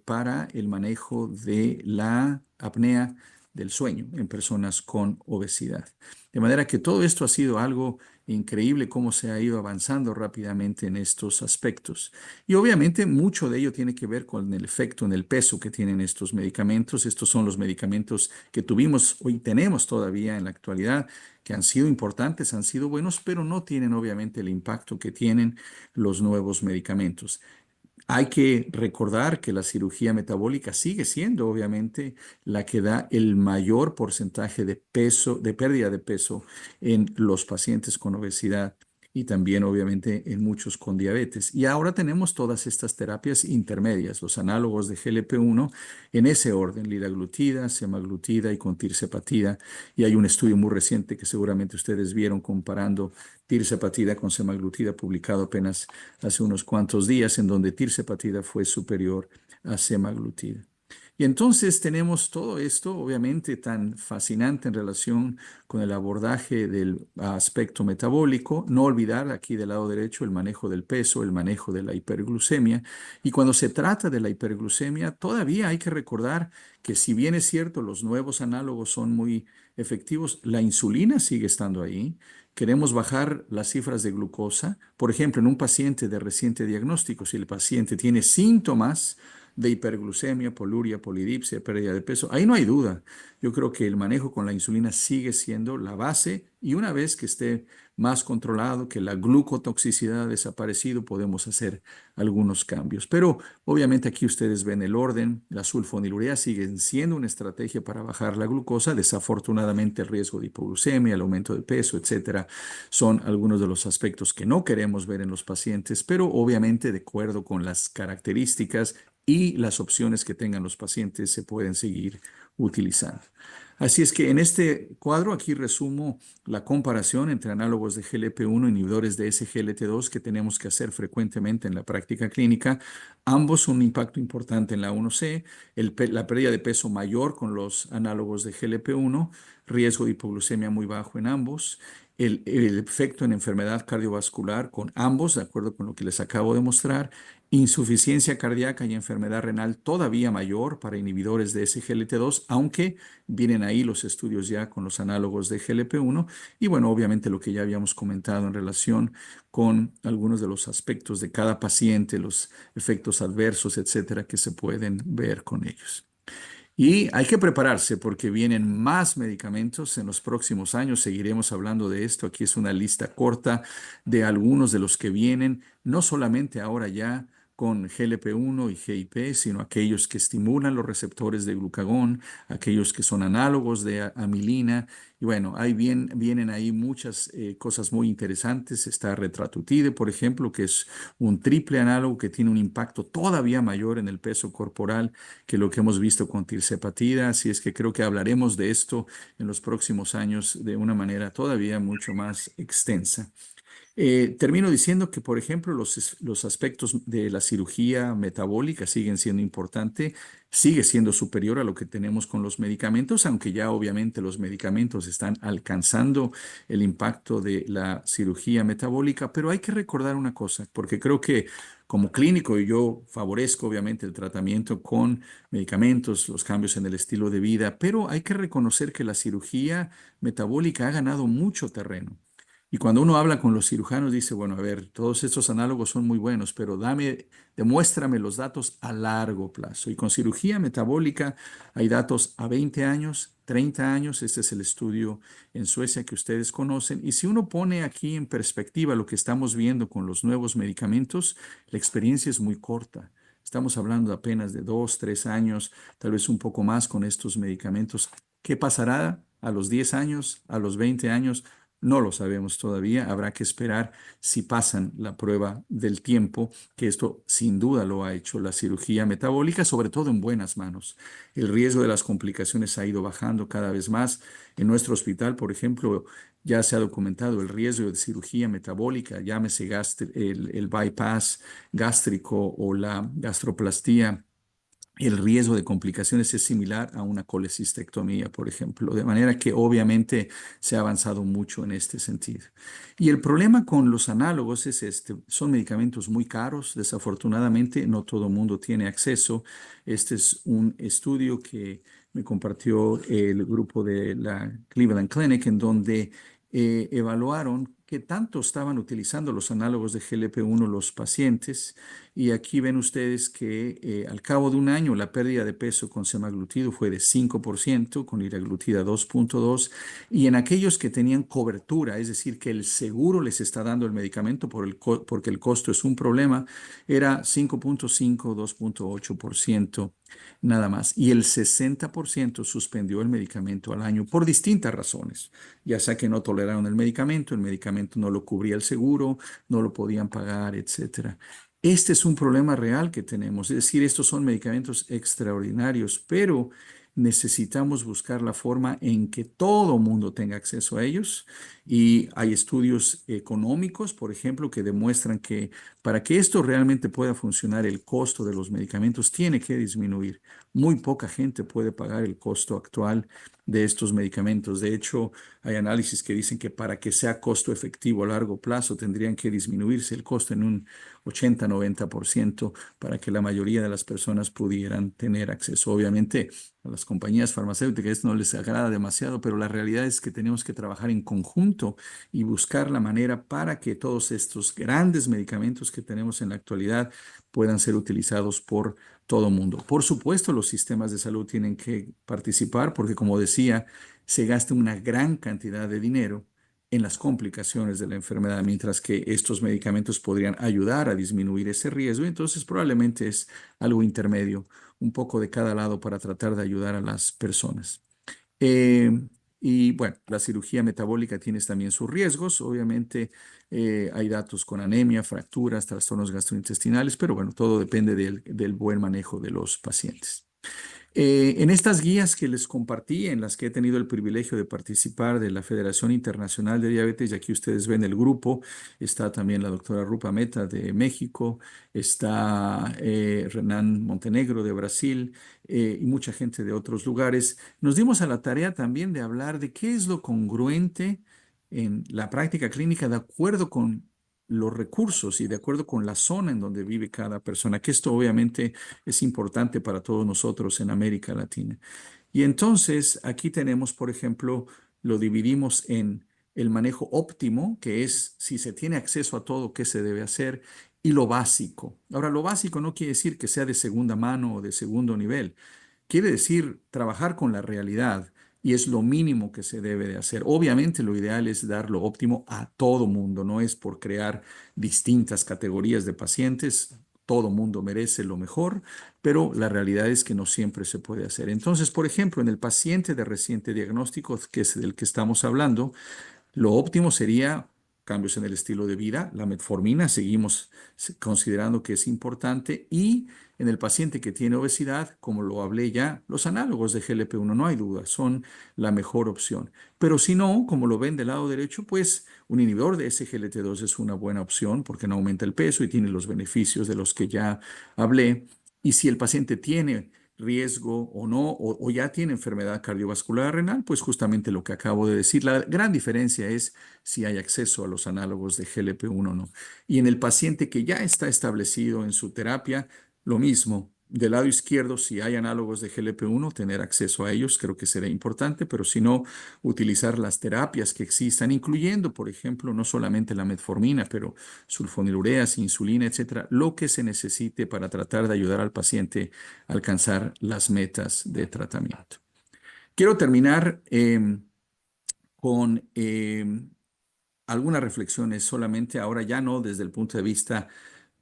Speaker 2: para el manejo de la apnea del sueño en personas con obesidad. De manera que todo esto ha sido algo increíble cómo se ha ido avanzando rápidamente en estos aspectos. Y obviamente mucho de ello tiene que ver con el efecto en el peso que tienen estos medicamentos. Estos son los medicamentos que tuvimos, hoy tenemos todavía en la actualidad, que han sido importantes, han sido buenos, pero no tienen obviamente el impacto que tienen los nuevos medicamentos. Hay que recordar que la cirugía metabólica sigue siendo obviamente la que da el mayor porcentaje de peso, de pérdida de peso en los pacientes con obesidad y también obviamente en muchos con diabetes. Y ahora tenemos todas estas terapias intermedias, los análogos de GLP-1 en ese orden, liraglutida, semaglutida y con tirzepatida. Y hay un estudio muy reciente que seguramente ustedes vieron comparando tirzepatida con semaglutida publicado apenas hace unos cuantos días, en donde tirzepatida fue superior a semaglutida. Y entonces tenemos todo esto, obviamente, tan fascinante en relación con el abordaje del aspecto metabólico. No olvidar aquí del lado derecho el manejo del peso, el manejo de la hiperglucemia. Y cuando se trata de la hiperglucemia, todavía hay que recordar que si bien es cierto, los nuevos análogos son muy efectivos, la insulina sigue estando ahí. Queremos bajar las cifras de glucosa. Por ejemplo, en un paciente de reciente diagnóstico, si el paciente tiene síntomas de hiperglucemia, poluria, polidipsia, pérdida de peso, ahí no hay duda. Yo creo que el manejo con la insulina sigue siendo la base y una vez que esté más controlado, que la glucotoxicidad ha desaparecido, podemos hacer algunos cambios. Pero obviamente aquí ustedes ven el orden, la sulfonilurea siguen siendo una estrategia para bajar la glucosa. Desafortunadamente el riesgo de hipoglucemia, el aumento de peso, etcétera, son algunos de los aspectos que no queremos ver en los pacientes, pero obviamente de acuerdo con las características y las opciones que tengan los pacientes se pueden seguir utilizando. Así es que en este cuadro aquí resumo la comparación entre análogos de GLP-1 inhibidores de SGLT2 que tenemos que hacer frecuentemente en la práctica clínica. Ambos un impacto importante en la 1C, la pérdida de peso mayor con los análogos de GLP-1, riesgo de hipoglucemia muy bajo en ambos, el efecto en enfermedad cardiovascular con ambos, de acuerdo con lo que les acabo de mostrar, insuficiencia cardíaca y enfermedad renal todavía mayor para inhibidores de SGLT2, aunque vienen ahí los estudios ya con los análogos de GLP-1 y bueno, obviamente lo que ya habíamos comentado en relación con algunos de los aspectos de cada paciente, los efectos adversos, etcétera, que se pueden ver con ellos. Y hay que prepararse porque vienen más medicamentos en los próximos años. Seguiremos hablando de esto. Aquí es una lista corta de algunos de los que vienen, no solamente ahora ya con GLP-1 y GIP, sino aquellos que estimulan los receptores de glucagón, aquellos que son análogos de amilina. Y bueno, vienen ahí muchas cosas muy interesantes. Está Retratutide, por ejemplo, que es un triple análogo que tiene un impacto todavía mayor en el peso corporal que lo que hemos visto con tirzepatida. Así es que creo que hablaremos de esto en los próximos años de una manera todavía mucho más extensa. Termino diciendo que, por ejemplo, los aspectos de la cirugía metabólica siguen siendo importantes, sigue siendo superior a lo que tenemos con los medicamentos, aunque ya obviamente los medicamentos están alcanzando el impacto de la cirugía metabólica, pero hay que recordar una cosa, porque creo que como clínico y yo favorezco obviamente el tratamiento con medicamentos, los cambios en el estilo de vida, pero hay que reconocer que la cirugía metabólica ha ganado mucho terreno. Y cuando uno habla con los cirujanos, dice, bueno, a ver, todos estos análogos son muy buenos, pero demuéstrame los datos a largo plazo. Y con cirugía metabólica hay datos a 20 años, 30 años. Este es el estudio en Suecia que ustedes conocen. Y si uno pone aquí en perspectiva lo que estamos viendo con los nuevos medicamentos, la experiencia es muy corta. Estamos hablando apenas de 2, 3 años, tal vez un poco más con estos medicamentos. ¿Qué pasará a los 10 años, a los 20 años? No lo sabemos todavía, habrá que esperar si pasan la prueba del tiempo, que esto sin duda lo ha hecho la cirugía metabólica, sobre todo en buenas manos. El riesgo de las complicaciones ha ido bajando cada vez más. En nuestro hospital, por ejemplo, ya se ha documentado el riesgo de cirugía metabólica, llámese el bypass gástrico o la gastroplastía. El riesgo de complicaciones es similar a una colecistectomía, por ejemplo, de manera que obviamente se ha avanzado mucho en este sentido. Y el problema con los análogos es este, son medicamentos muy caros, desafortunadamente no todo el mundo tiene acceso. Este es un estudio que me compartió el grupo de la Cleveland Clinic, en donde evaluaron qué tanto estaban utilizando los análogos de GLP-1 los pacientes. Y aquí ven ustedes que al cabo de un año la pérdida de peso con semaglutido fue de 5%, con liraglutida 2.2%, y en aquellos que tenían cobertura, es decir, que el seguro les está dando el medicamento porque el costo es un problema, era 5.5, 2.8% nada más. Y el 60% suspendió el medicamento al año por distintas razones, ya sea que no toleraron el medicamento no lo cubría el seguro, no lo podían pagar, etcétera. Este es un problema real que tenemos, es decir, estos son medicamentos extraordinarios, pero necesitamos buscar la forma en que todo mundo tenga acceso a ellos. Y hay estudios económicos, por ejemplo, que demuestran que para que esto realmente pueda funcionar, el costo de los medicamentos tiene que disminuir. Muy poca gente puede pagar el costo actual de estos medicamentos. De hecho, hay análisis que dicen que para que sea costo efectivo a largo plazo tendrían que disminuirse el costo en un 80-90% para que la mayoría de las personas pudieran tener acceso. Obviamente, a las compañías farmacéuticas esto no les agrada demasiado, pero la realidad es que tenemos que trabajar en conjunto y buscar la manera para que todos estos grandes medicamentos que tenemos en la actualidad puedan ser utilizados por todo mundo. Por supuesto, los sistemas de salud tienen que participar porque, como decía, se gasta una gran cantidad de dinero en las complicaciones de la enfermedad, mientras que estos medicamentos podrían ayudar a disminuir ese riesgo. Entonces, probablemente es algo intermedio, un poco de cada lado para tratar de ayudar a las personas. Eh, y bueno, la cirugía metabólica tiene también sus riesgos. Obviamente hay datos con anemia, fracturas, trastornos gastrointestinales, pero bueno, todo depende del buen manejo de los pacientes. En estas guías que les compartí, en las que he tenido el privilegio de participar de la Federación Internacional de Diabetes, y aquí ustedes ven el grupo, está también la doctora Rupa Meta de México, está Renan Montenegro de Brasil y mucha gente de otros lugares. Nos dimos a la tarea también de hablar de qué es lo congruente en la práctica clínica de acuerdo con los recursos y de acuerdo con la zona en donde vive cada persona, que esto obviamente es importante para todos nosotros en América Latina. Y entonces aquí tenemos, por ejemplo, lo dividimos en el manejo óptimo, que es si se tiene acceso a todo, qué se debe hacer, y lo básico. Ahora, lo básico no quiere decir que sea de segunda mano o de segundo nivel. Quiere decir trabajar con la realidad y es lo mínimo que se debe de hacer. Obviamente lo ideal es dar lo óptimo a todo mundo, no es por crear distintas categorías de pacientes. todo mundo merece lo mejor, pero la realidad es que no siempre se puede hacer. Entonces, por ejemplo, en el paciente de reciente diagnóstico, que es del que estamos hablando, lo óptimo sería cambios en el estilo de vida. La metformina seguimos considerando que es importante y en el paciente que tiene obesidad, como lo hablé ya, los análogos de GLP-1, no hay duda, son la mejor opción. Pero si no, como lo ven del lado derecho, pues un inhibidor de SGLT2 es una buena opción porque no aumenta el peso y tiene los beneficios de los que ya hablé. Y si el paciente tiene riesgo o no, o ya tiene enfermedad cardiovascular renal, pues justamente lo que acabo de decir. La gran diferencia es si hay acceso a los análogos de GLP-1 o no. Y en el paciente que ya está establecido en su terapia, lo mismo. Del lado izquierdo, si hay análogos de GLP-1, tener acceso a ellos creo que será importante, pero si no, utilizar las terapias que existan, incluyendo, por ejemplo, no solamente la metformina, pero sulfonilureas, insulina, etcétera, lo que se necesite para tratar de ayudar al paciente a alcanzar las metas de tratamiento. Quiero terminar con algunas reflexiones solamente, ahora ya no desde el punto de vista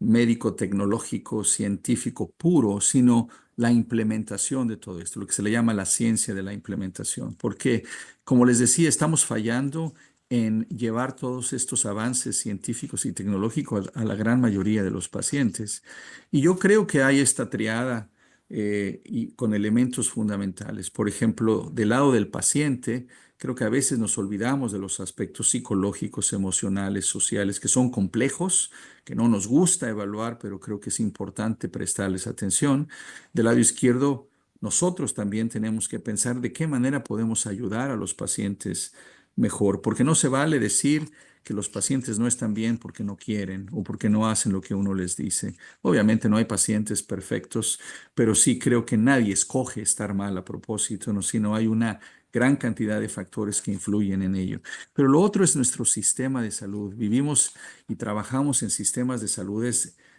Speaker 2: médico, tecnológico, científico puro, sino la implementación de todo esto, lo que se le llama la ciencia de la implementación. Porque, como les decía, estamos fallando en llevar todos estos avances científicos y tecnológicos a la gran mayoría de los pacientes. Y yo creo que hay esta triada y con elementos fundamentales. Por ejemplo, del lado del paciente, creo que a veces nos olvidamos de los aspectos psicológicos, emocionales, sociales, que son complejos, que no nos gusta evaluar, pero creo que es importante prestarles atención. Del lado izquierdo, nosotros también tenemos que pensar de qué manera podemos ayudar a los pacientes mejor, porque no se vale decir que los pacientes no están bien porque no quieren o porque no hacen lo que uno les dice. Obviamente no hay pacientes perfectos, pero sí creo que nadie escoge estar mal a propósito, ¿no? Sino hay una gran cantidad de factores que influyen en ello. Pero lo otro es nuestro sistema de salud. Vivimos y trabajamos en sistemas de salud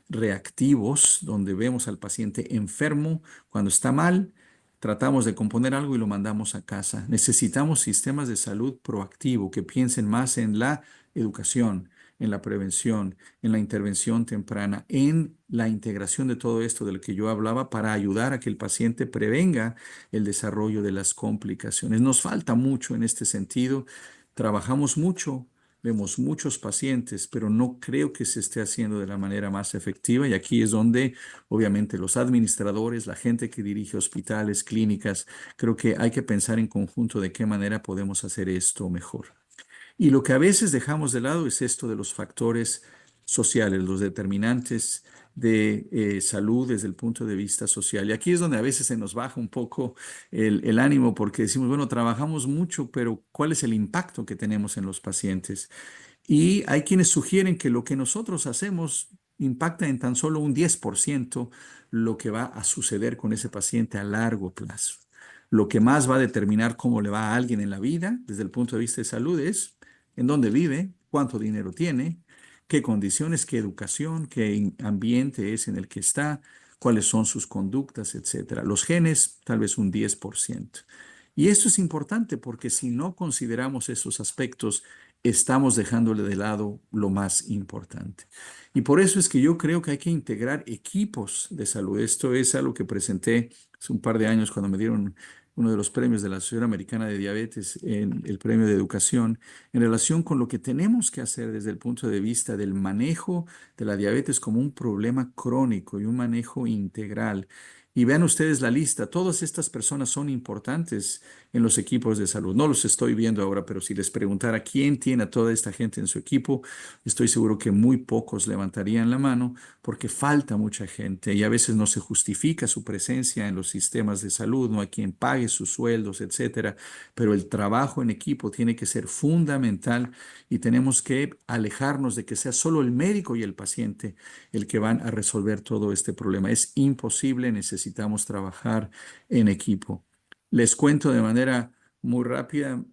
Speaker 2: reactivos, donde vemos al paciente enfermo cuando está mal, tratamos de componer algo y lo mandamos a casa. Necesitamos sistemas de salud proactivo que piensen más en la educación, en la prevención, en la intervención temprana, en la integración de todo esto del que yo hablaba para ayudar a que el paciente prevenga el desarrollo de las complicaciones. Nos falta mucho en este sentido. Trabajamos mucho, vemos muchos pacientes, pero no creo que se esté haciendo de la manera más efectiva y aquí es donde obviamente los administradores, la gente que dirige hospitales, clínicas, creo que hay que pensar en conjunto de qué manera podemos hacer esto mejor. Y lo que a veces dejamos de lado es esto de los factores sociales, los determinantes de salud desde el punto de vista social. Y aquí es donde a veces se nos baja un poco el ánimo porque decimos, bueno, trabajamos mucho, pero ¿cuál es el impacto que tenemos en los pacientes? Y hay quienes sugieren que lo que nosotros hacemos impacta en tan solo un 10% lo que va a suceder con ese paciente a largo plazo. Lo que más va a determinar cómo le va a alguien en la vida desde el punto de vista de salud es en dónde vive, cuánto dinero tiene, qué condiciones, qué educación, qué ambiente es en el que está, cuáles son sus conductas, etcétera. Los genes, tal vez un 10%. Y esto es importante porque si no consideramos esos aspectos, estamos dejándole de lado lo más importante. Y por eso es que yo creo que hay que integrar equipos de salud. Esto es algo que presenté hace un par de años cuando me dieron uno de los premios de la Asociación Americana de Diabetes, en el premio de educación, en relación con lo que tenemos que hacer desde el punto de vista del manejo de la diabetes como un problema crónico y un manejo integral. Y vean ustedes la lista, todas estas personas son importantes en los equipos de salud. No los estoy viendo ahora, pero si les preguntara quién tiene a toda esta gente en su equipo, estoy seguro que muy pocos levantarían la mano porque falta mucha gente y a veces no se justifica su presencia en los sistemas de salud, no hay quien pague sus sueldos, etcétera. Pero el trabajo en equipo tiene que ser fundamental y tenemos que alejarnos de que sea solo el médico y el paciente el que van a resolver todo este problema. Es imposible, necesitamos trabajar en equipo. Les cuento de manera muy rápida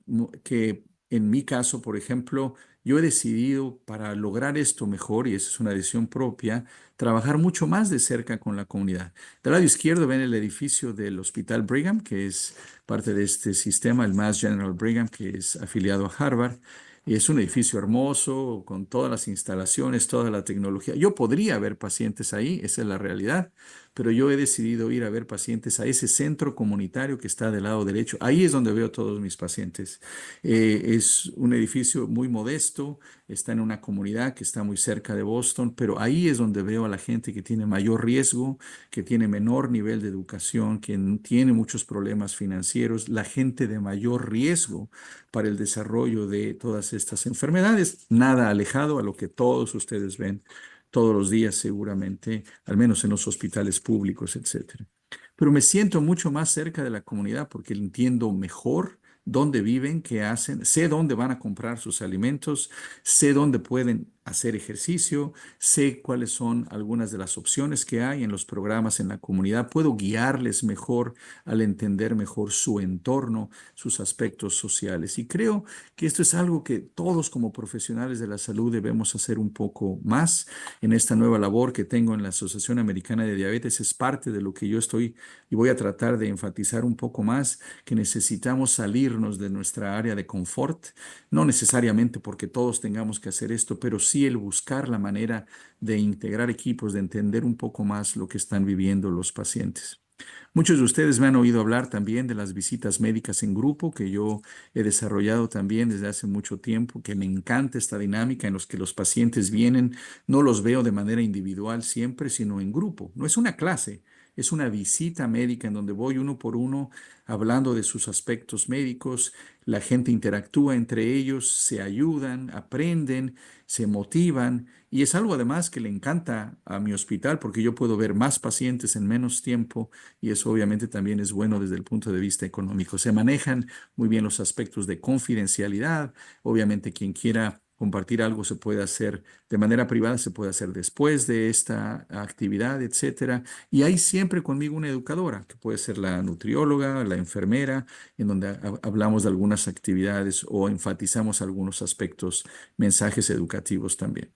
Speaker 2: que en mi caso, por ejemplo, yo he decidido para lograr esto mejor, y esa es una decisión propia, trabajar mucho más de cerca con la comunidad. Del lado izquierdo ven el edificio del Hospital Brigham, que es parte de este sistema, el Mass General Brigham, que es afiliado a Harvard. Y es un edificio hermoso, con todas las instalaciones, toda la tecnología. Yo podría ver pacientes ahí, esa es la realidad, pero yo he decidido ir a ver pacientes a ese centro comunitario que está del lado derecho. Ahí es donde veo todos mis pacientes. Es un edificio muy modesto, está en una comunidad que está muy cerca de Boston, pero ahí es donde veo a la gente que tiene mayor riesgo, que tiene menor nivel de educación, que tiene muchos problemas financieros, la gente de mayor riesgo para el desarrollo de todas estas enfermedades, nada alejado a lo que todos ustedes ven todos los días seguramente, al menos en los hospitales públicos, etcétera. Pero me siento mucho más cerca de la comunidad porque entiendo mejor dónde viven, qué hacen, sé dónde van a comprar sus alimentos, sé dónde pueden hacer ejercicio, sé cuáles son algunas de las opciones que hay en los programas en la comunidad, puedo guiarles mejor al entender mejor su entorno, sus aspectos sociales. Y creo que esto es algo que todos como profesionales de la salud debemos hacer un poco más en esta nueva labor que tengo en la Asociación Americana de Diabetes. Es parte de lo que yo estoy y voy a tratar de enfatizar un poco más, que necesitamos salirnos de nuestra área de confort, no necesariamente porque todos tengamos que hacer esto, pero sí el buscar la manera de integrar equipos, de entender un poco más lo que están viviendo los pacientes. Muchos de ustedes me han oído hablar también de las visitas médicas en grupo, que yo he desarrollado también desde hace mucho tiempo, que me encanta esta dinámica en los que los pacientes vienen, no los veo de manera individual siempre, sino en grupo. No es una clase, es una visita médica en donde voy uno por uno hablando de sus aspectos médicos, la gente interactúa entre ellos, se ayudan, aprenden, se motivan y es algo además que le encanta a mi hospital porque yo puedo ver más pacientes en menos tiempo y eso obviamente también es bueno desde el punto de vista económico. Se manejan muy bien los aspectos de confidencialidad. Obviamente quien quiera compartir algo se puede hacer de manera privada, se puede hacer después de esta actividad, etcétera. Y hay siempre conmigo una educadora, que puede ser la nutrióloga, la enfermera, en donde hablamos de algunas actividades o enfatizamos algunos aspectos, mensajes educativos también.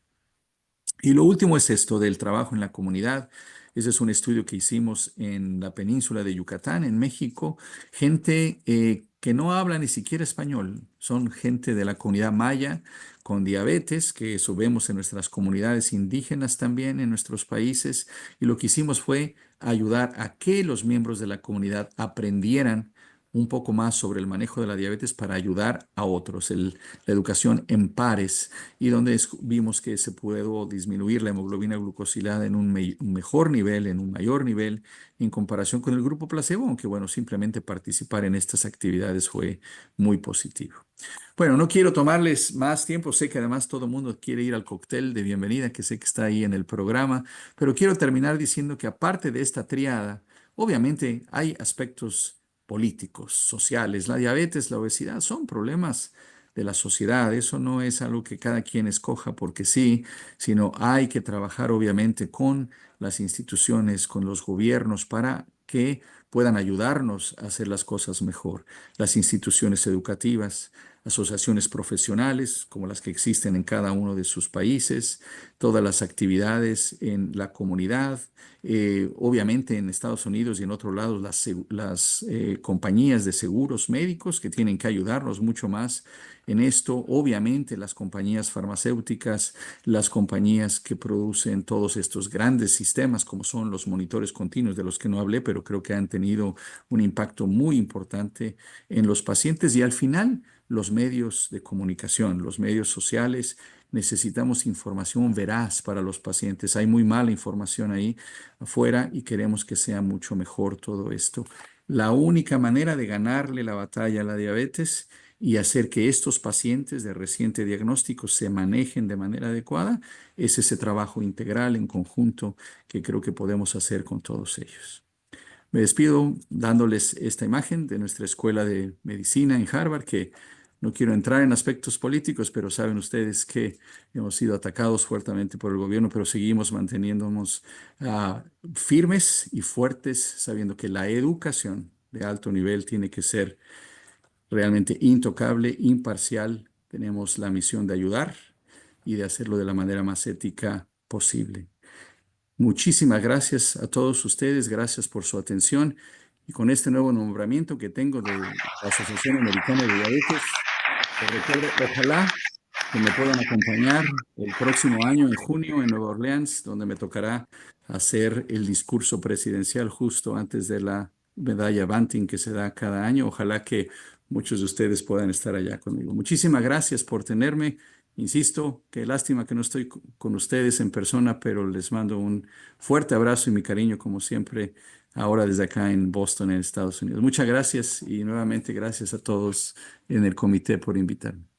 Speaker 2: Y lo último es esto del trabajo en la comunidad. Ese es un estudio que hicimos en la península de Yucatán, en México. Gente que no habla ni siquiera español. Son gente de la comunidad maya con diabetes, que eso vemos en nuestras comunidades indígenas también, en nuestros países. Y lo que hicimos fue ayudar a que los miembros de la comunidad aprendieran un poco más sobre el manejo de la diabetes para ayudar a otros, la educación en pares y donde vimos que se pudo disminuir la hemoglobina glucosilada en un mejor nivel, en un mayor nivel, en comparación con el grupo placebo, aunque bueno, simplemente participar en estas actividades fue muy positivo. Bueno, no quiero tomarles más tiempo, sé que además todo el mundo quiere ir al cóctel de bienvenida, que sé que está ahí en el programa, pero quiero terminar diciendo que aparte de esta triada, obviamente hay aspectos políticos, sociales. La diabetes, la obesidad son problemas de la sociedad. Eso no es algo que cada quien escoja porque sí, sino hay que trabajar obviamente con las instituciones, con los gobiernos para que puedan ayudarnos a hacer las cosas mejor. Las instituciones educativas, asociaciones profesionales como las que existen en cada uno de sus países, todas las actividades en la comunidad, obviamente en Estados Unidos y en otros lados las compañías de seguros médicos que tienen que ayudarnos mucho más en esto, obviamente las compañías farmacéuticas, las compañías que producen todos estos grandes sistemas como son los monitores continuos de los que no hablé, pero creo que han tenido un impacto muy importante en los pacientes y al final los medios de comunicación, los medios sociales. Necesitamos información veraz para los pacientes. Hay muy mala información ahí afuera y queremos que sea mucho mejor todo esto. La única manera de ganarle la batalla a la diabetes y hacer que estos pacientes de reciente diagnóstico se manejen de manera adecuada es ese trabajo integral en conjunto que creo que podemos hacer con todos ellos. Me despido dándoles esta imagen de nuestra escuela de medicina en Harvard, que no quiero entrar en aspectos políticos, pero saben ustedes que hemos sido atacados fuertemente por el gobierno, pero seguimos manteniéndonos firmes y fuertes, sabiendo que la educación de alto nivel tiene que ser realmente intocable, imparcial. Tenemos la misión de ayudar y de hacerlo de la manera más ética posible. Muchísimas gracias a todos ustedes, gracias por su atención. Y con este nuevo nombramiento que tengo de la Asociación Americana de Diabetes, les recuerdo, ojalá que me puedan acompañar el próximo año, en junio, en Nueva Orleans, donde me tocará hacer el discurso presidencial justo antes de la medalla Banting que se da cada año. Ojalá que muchos de ustedes puedan estar allá conmigo. Muchísimas gracias por tenerme. Insisto, qué lástima que no estoy con ustedes en persona, pero les mando un fuerte abrazo y mi cariño, como siempre, ahora desde acá en Boston, en Estados Unidos. Muchas gracias y nuevamente gracias a todos en el comité por invitarme.